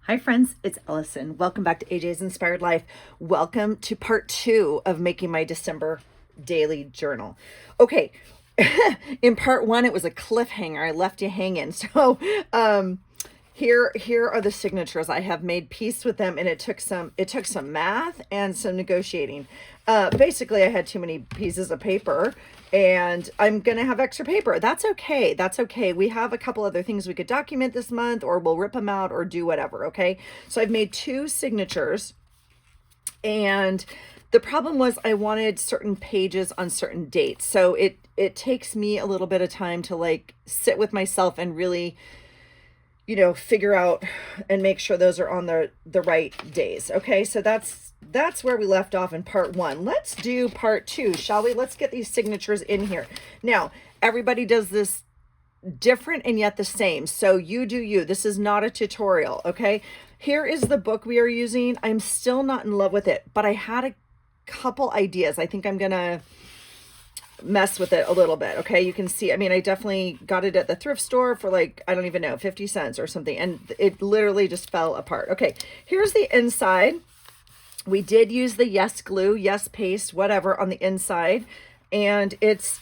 Hi friends, it's Ellison. Welcome back to AJ's Inspired Life. Welcome to part 2 of making my December daily journal. Okay, in part 1 it was a cliffhanger. I left you hanging. So here are the signatures. I have made peace with them, and it took some math and some negotiating. Basically I had too many pieces of paper, and I'm gonna have extra paper. That's okay. That's okay. We have a couple other things we could document this month, or we'll rip them out or do whatever. Okay, so I've made 2 signatures, and the problem was I wanted certain pages on certain dates. So it takes me a little bit of time to like sit with myself and really, figure out and make sure those are on the right days. Okay, so that's where we left off in part 1. Let's do part 2, shall we? Let's get these signatures in here. Now, everybody does this different and yet the same. So you do you. This is not a tutorial, okay? Here is the book we are using. I'm still not in love with it, but I had a couple ideas. I think I'm gonna mess with it a little bit. Okay, you can see, I mean, I definitely got it at the thrift store for like, I don't even know, 50 cents or something, and it literally just fell apart. Okay, here's the inside. We did use the Yes glue, Yes paste, whatever, on the inside, and it's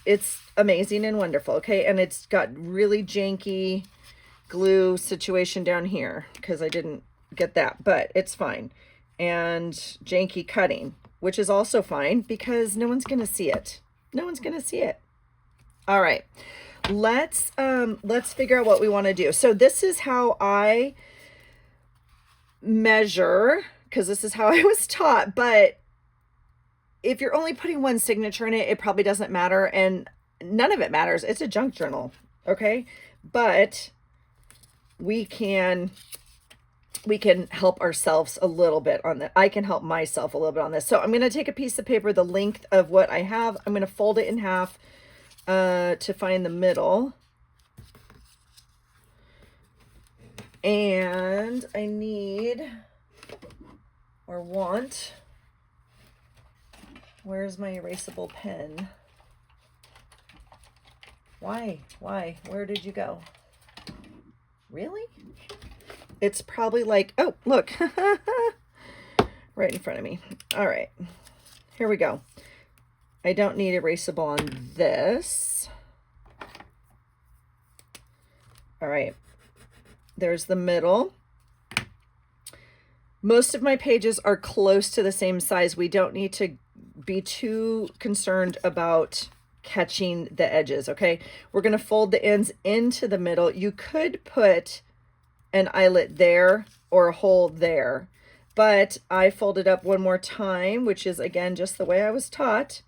amazing and wonderful. Okay, and it's got really janky glue situation down here because I didn't get that, but it's fine. And janky cutting, which is also fine because no one's gonna see it. No one's gonna see it. All right, let's figure out what we want to do. So this is how I measure, because this is how I was taught. But if you're only putting one signature in it, it probably doesn't matter, and none of it matters. It's a junk journal, okay? But we can help ourselves a little bit on that. I can help myself a little bit on this. So I'm going to take a piece of paper the length of what I have. I'm going to fold it in half to find the middle. And I need or want, where's my erasable pen? Why? Where did you go? Really? It's probably like, oh, look, right in front of me. All right, here we go. I don't need erasable on this. All right, there's the middle. Most of my pages are close to the same size. We don't need to be too concerned about catching the edges, okay? We're gonna fold the ends into the middle. You could put an eyelet there or a hole there, but I folded up one more time, which is again just the way I was taught,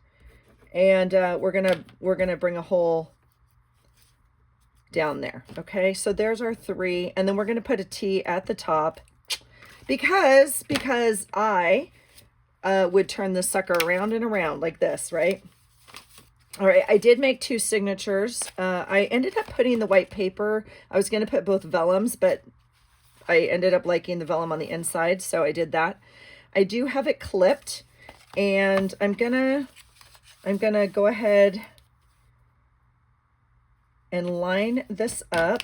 and we're gonna bring a hole down there. Okay, so there's our 3, and then we're gonna put a T at the top because I would turn this sucker around and around like this, right? All right, I did make 2 signatures. I ended up putting the white paper. I was going to put both vellums, but I ended up liking the vellum on the inside, so I did that. I do have it clipped, and I'm gonna go ahead and line this up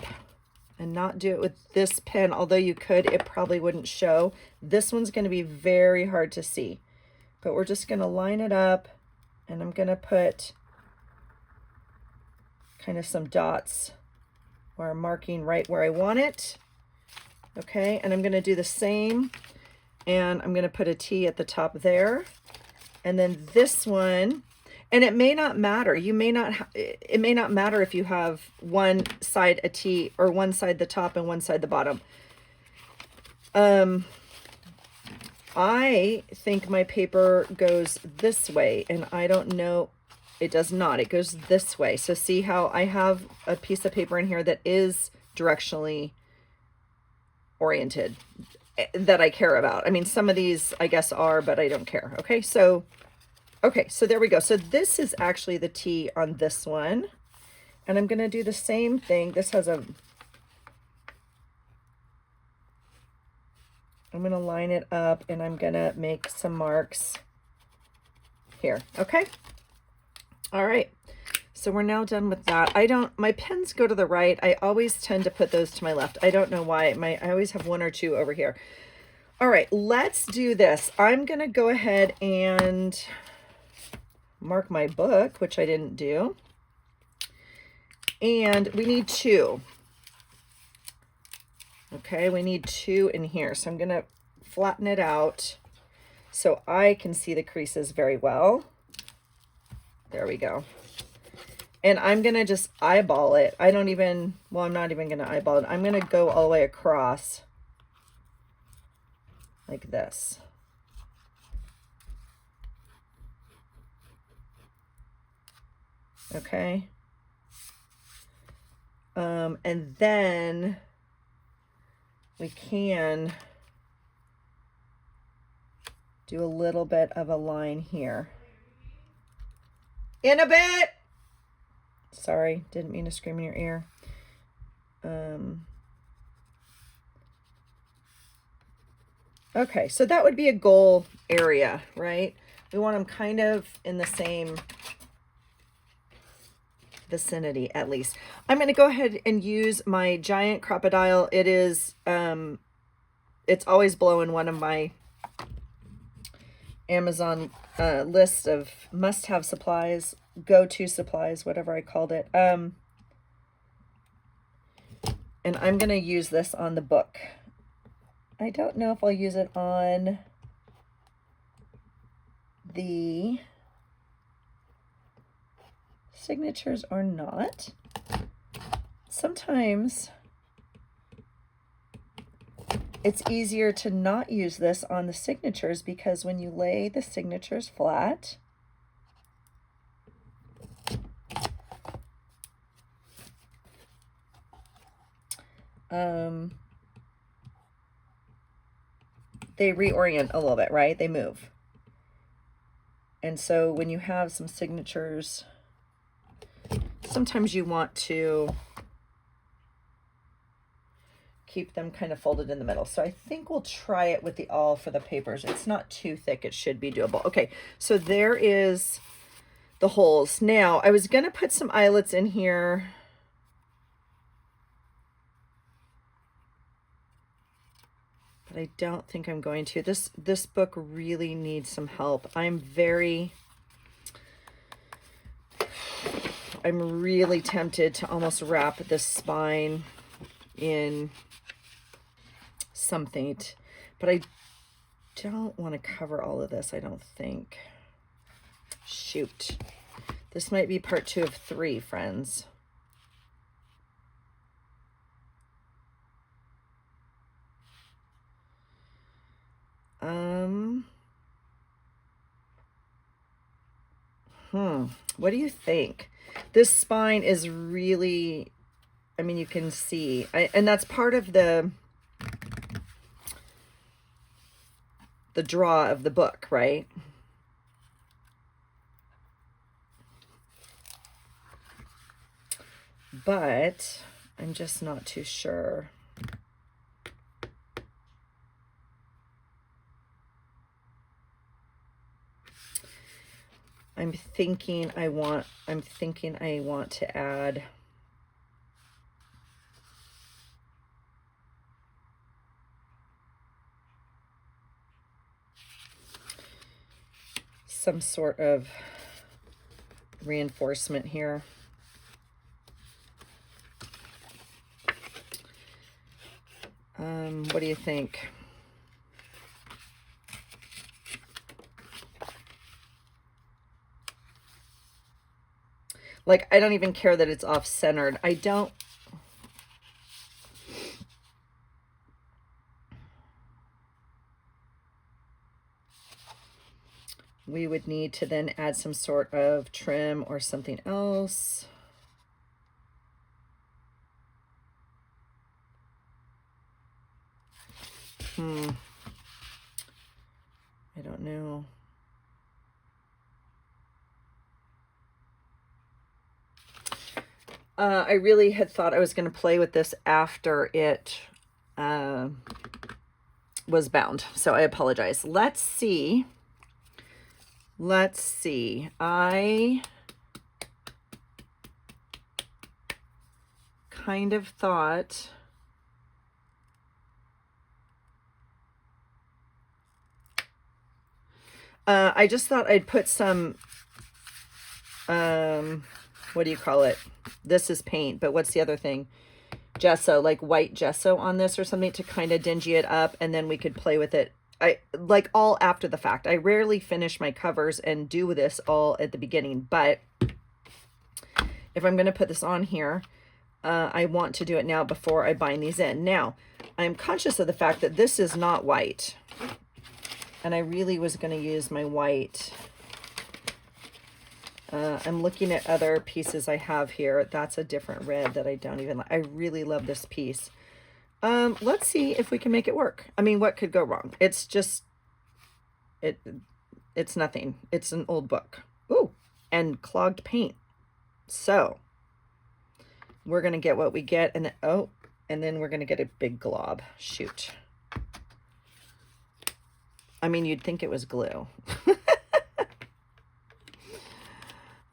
and not do it with this pen, although you could, it probably wouldn't show. This one's going to be very hard to see, but we're just going to line it up, and I'm going to put kind of some dots where I'm marking right where I want it. Okay, and I'm going to do the same, and I'm going to put a T at the top there, and then this one, and it may not matter. It may not matter if you have one side a T or one side the top and one side the bottom. I think my paper goes this way, and I don't know. It does not. It goes this way. So see how I have a piece of paper in here that is directionally oriented, that I care about. I mean, some of these I guess are, but I don't care. Okay, so there we go. So this is actually the T on this one, and I'm going to do the same thing. This has a, I'm going to line it up, and I'm going to make some marks here. Okay, all right, So we're now done with that. My pens go to the right. I always tend to put those to my left. I don't know why. I always have one or two over here. All right, let's do this. I'm going to go ahead and mark my book, which I didn't do. And we need 2. Okay, we need 2 in here. So I'm going to flatten it out so I can see the creases very well. There we go. And I'm going to just eyeball it. I'm not even going to eyeball it. I'm going to go all the way across like this. Okay. And then we can do a little bit of a line here. In a bit. Sorry, didn't mean to scream in your ear. Okay, so that would be a goal area, right? We want them kind of in the same vicinity, at least. I'm going to go ahead and use my giant Crop-A-Dile. It is, it's always blowing one of my Amazon list of must-have supplies, go-to supplies, whatever I called it. And I'm going to use this on the book. I don't know if I'll use it on the signatures or not. Sometimes it's easier to not use this on the signatures because when you lay the signatures flat, they reorient a little bit, right? They move. And so when you have some signatures, sometimes you want to keep them kind of folded in the middle. So I think we'll try it with the awl for the papers. It's not too thick. It should be doable. Okay, so there is the holes. Now, I was going to put some eyelets in here. But I don't think I'm going to. This book really needs some help. I'm really tempted to almost wrap this spine in something, but I don't want to cover all of this, I don't think. Shoot. This might be part 2 of 3, friends. What do you think? This spine is really, I mean, you can see, and that's part of the draw of the book, right? But I'm just not too sure. I'm thinking I want to add some sort of reinforcement here. What do you think? Like, I don't even care that it's off-centered. I don't... We would need to then add some sort of trim or something else. I don't know. I really had thought I was going to play with this after it was bound, so I apologize. Let's see. I kind of thought I just thought I'd put some, what do you call it? This is paint, but what's the other thing? Gesso, like white gesso on this or something to kind of dingy it up, and then we could play with it. I like all after the fact. I rarely finish my covers and do this all at the beginning, but if I'm going to put this on here, I want to do it now before I bind these in. Now, I'm conscious of the fact that this is not white, and I really was going to use my white. I'm looking at other pieces I have here. That's a different red that I don't even like. I really love this piece. Let's see if we can make it work. I mean, what could go wrong? It's just, it's nothing. It's an old book. Ooh, and clogged paint. So we're going to get what we get. And then, oh, and then we're going to get a big glob. Shoot. I mean, you'd think it was glue.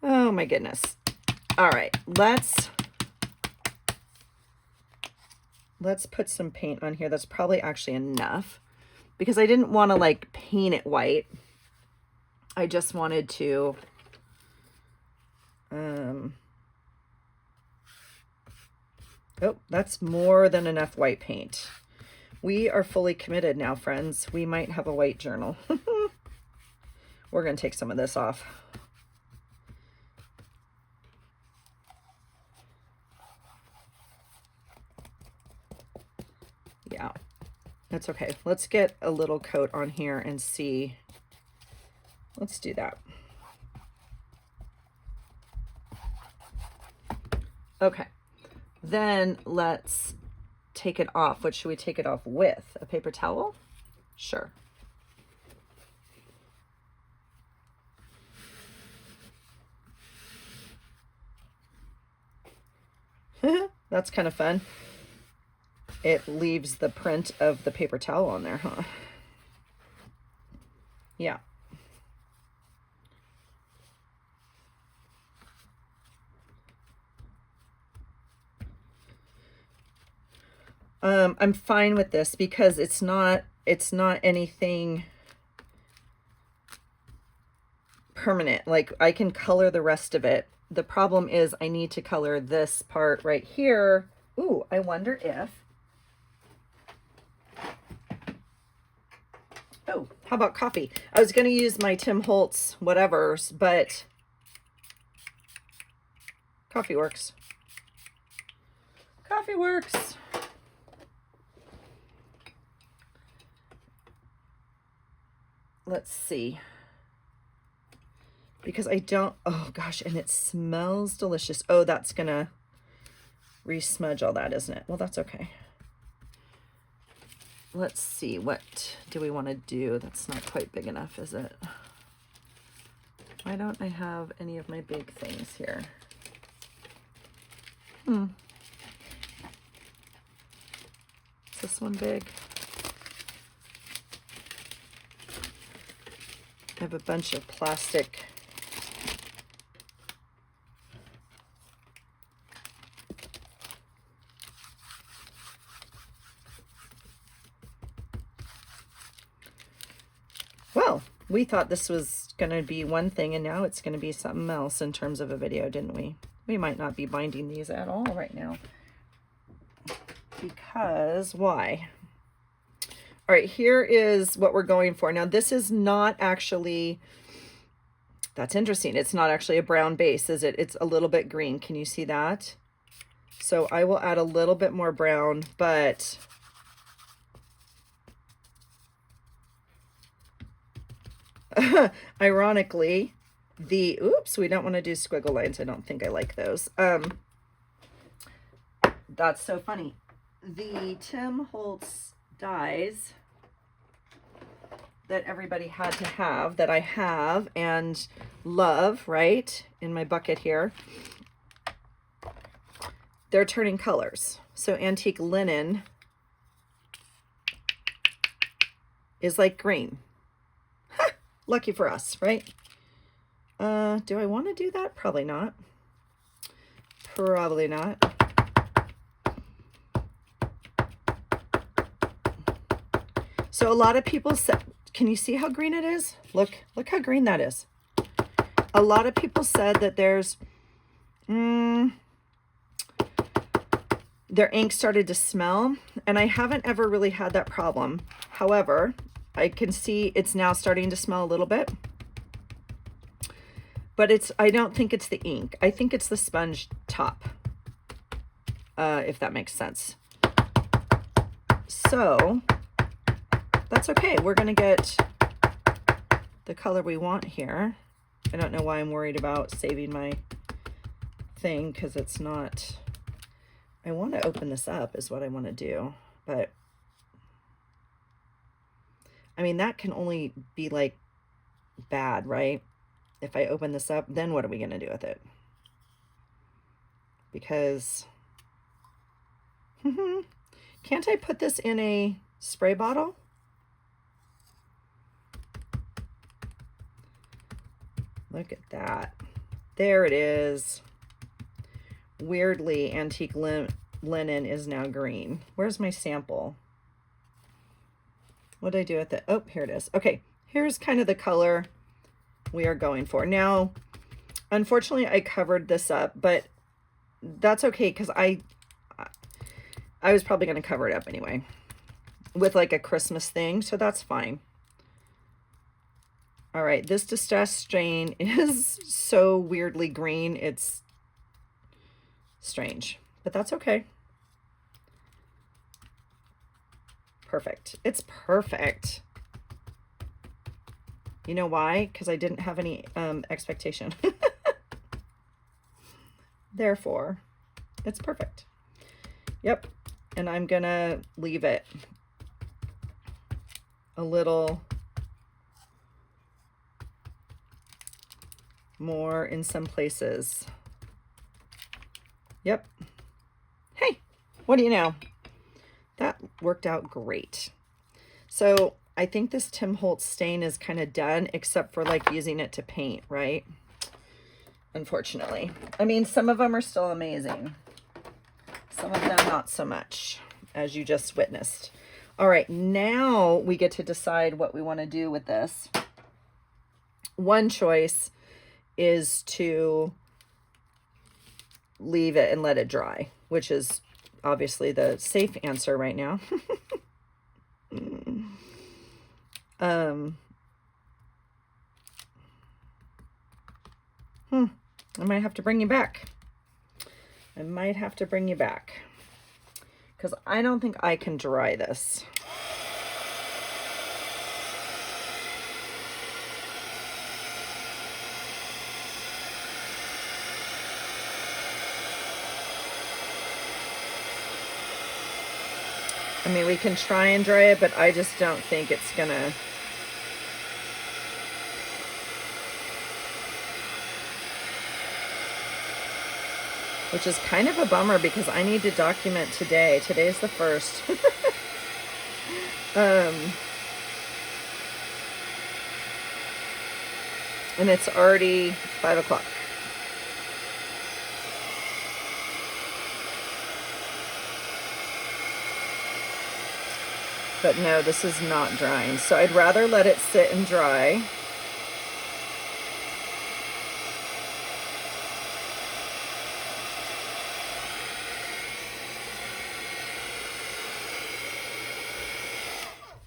Oh my goodness. All right, let's put some paint on here. That's probably actually enough because I didn't want to like paint it white. I just wanted to oh, that's more than enough white paint. We are fully committed now, friends. We might have a white journal. We're going to take some of this off. Yeah, that's okay. Let's get a little coat on here and see. Let's do that. Okay, then let's take it off. What should we take it off with? A paper towel? Sure. That's kind of fun. It leaves the print of the paper towel on there, huh? Yeah. I'm fine with this because it's not anything permanent. Like I can color the rest of it. The problem is I need to color this part right here. Ooh, I wonder if, oh, how about coffee? I was going to use my Tim Holtz whatevers, but coffee works. Coffee works. Let's see. Because I don't, oh gosh, and it smells delicious. Oh, that's going to re-smudge all that, isn't it? Well, that's okay. Let's see, what do we want to do? That's not quite big enough, is it? Why don't I have any of my big things here? Is this one big? I have a bunch of plastic. Well, we thought this was going to be one thing, and now it's going to be something else in terms of a video, didn't we? We might not be binding these at all right now. Because, why? All right, here is what we're going for. Now, this is not actually, that's interesting. It's not actually a brown base, is it? It's a little bit green. Can you see that? So I will add a little bit more brown, but ironically, oops, we don't want to do squiggle lines. I don't think I like those. That's so funny. The Tim Holtz dies that everybody had to have, that I have and love, right, in my bucket here, they're turning colors. So antique linen is like green. Ha! Lucky for us, right? Do I want to do that? Probably not. Probably not. So a lot of people said, can you see how green it is? Look how green that is. A lot of people said that there's, their ink started to smell, and I haven't ever really had that problem. However, I can see it's now starting to smell a little bit, but I don't think it's the ink. I think it's the sponge top, if that makes sense. So that's okay. We're gonna get the color we want here. I don't know why I'm worried about saving my thing, because it's not, I want to open this up is what I want to do, but I mean, that can only be like bad, right? If I open this up, then what are we going to do with it? Because can't I put this in a spray bottle? Look at that. There it is. Weirdly, antique linen is now green. Where's my sample? What did I do with it? Oh, here it is. Okay, here's kind of the color we are going for. Now, unfortunately, I covered this up, but that's okay, because I was probably going to cover it up anyway with like a Christmas thing, so that's fine. All right, this Distress stain is so weirdly green. It's strange, but that's okay. Perfect. It's perfect. You know why? Because I didn't have any expectation. Therefore, it's perfect. Yep. And I'm gonna leave it a little more in some places. Yep. Hey, what do you know? That worked out great. So I think this Tim Holtz stain is kind of done, except for like using it to paint, right? Unfortunately. I mean, some of them are still amazing. Some of them not so much, as you just witnessed. All right, now we get to decide what we want to do with this. One choice is to leave it and let it dry, which is obviously the safe answer right now. I might have to bring you back. I might have to bring you back, because I don't think I can dry this. I mean, we can try and dry it, but I just don't think it's gonna. Which is kind of a bummer, because I need to document today. Today's the 1st. And it's already 5 o'clock. But no, this is not drying. So I'd rather let it sit and dry.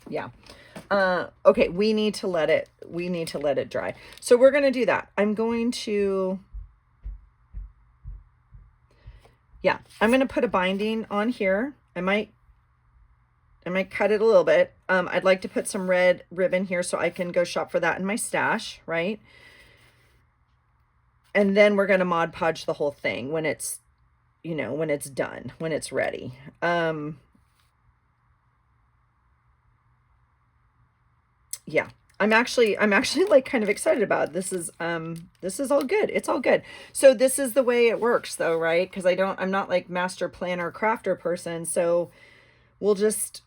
Yeah. Okay, we need to let it dry. So we're going to do that. I'm going to put a binding on here. I might cut it a little bit. I'd like to put some red ribbon here so I can go shop for that in my stash, right? And then we're going to Mod Podge the whole thing when it's, when it's done, when it's ready. Yeah, I'm actually like kind of excited about it. This is all good. It's all good. So this is the way it works though, right? Because I'm not like master planner crafter person. So we'll just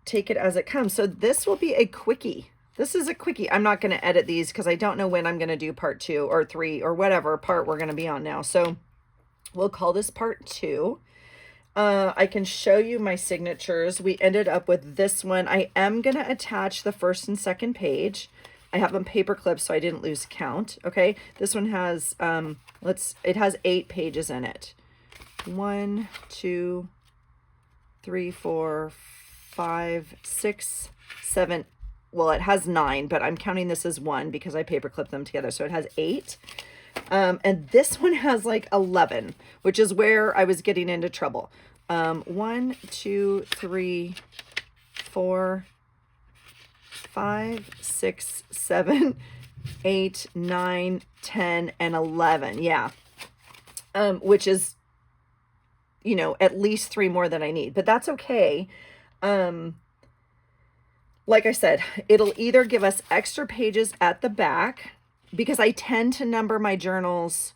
take it as it comes. So this will be a quickie. This is a quickie. I'm not going to edit these because I don't know when I'm going to do part 2 or 3 or whatever part we're going to be on now. So we'll call this part 2. I can show you my signatures. We ended up with this one. I am going to attach the first and second page. I have them paper clipped so I didn't lose count. Okay. This one has, it has 8 pages in it. 1, 2, 3, 4, 5, 6, 7. Well, it has 9, but I'm counting this as 1 because I paper clipped them together. So it has 8. And this one has like 11, which is where I was getting into trouble. 1, 2, 3, 4, 5, 6, 7, 8, 9, 10, and 11. Yeah. Which is, you know, at least 3 more than I need, but that's okay. Like I said, it'll either give us extra pages at the back, because I tend to number my journals.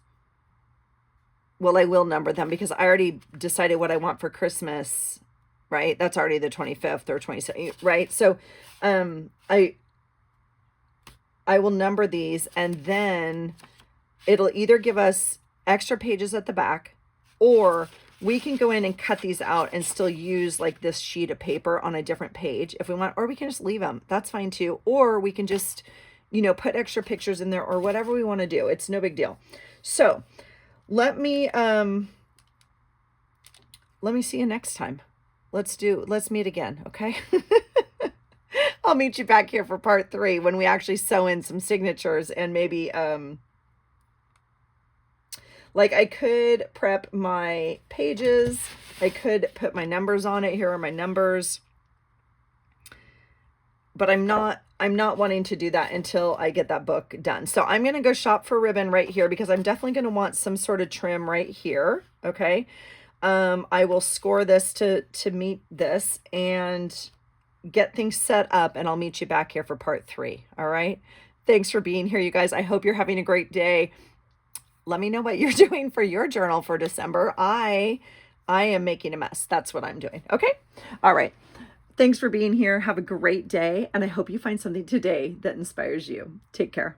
Well, I will number them because I already decided what I want for Christmas, right? That's already the 25th or 27th, right? So, I will number these, and then it'll either give us extra pages at the back, or we can go in and cut these out and still use like this sheet of paper on a different page if we want, or we can just leave them. That's fine too. Or we can just, you know, put extra pictures in there or whatever we want to do. It's no big deal. So let me see you next time. Let's meet again. Okay. I'll meet you back here for part 3 when we actually sew in some signatures, and maybe, like I could prep my pages. I could put my numbers on it. Here are my numbers. But I'm not wanting to do that until I get that book done. So I'm going to go shop for ribbon right here because I'm definitely going to want some sort of trim right here. Okay. I will score this to meet this and get things set up, and I'll meet you back here for part 3. All right. Thanks for being here, you guys. I hope you're having a great day. Let me know what you're doing for your journal for December. I am making a mess. That's what I'm doing. Okay. All right. Thanks for being here. Have a great day. And I hope you find something today that inspires you. Take care.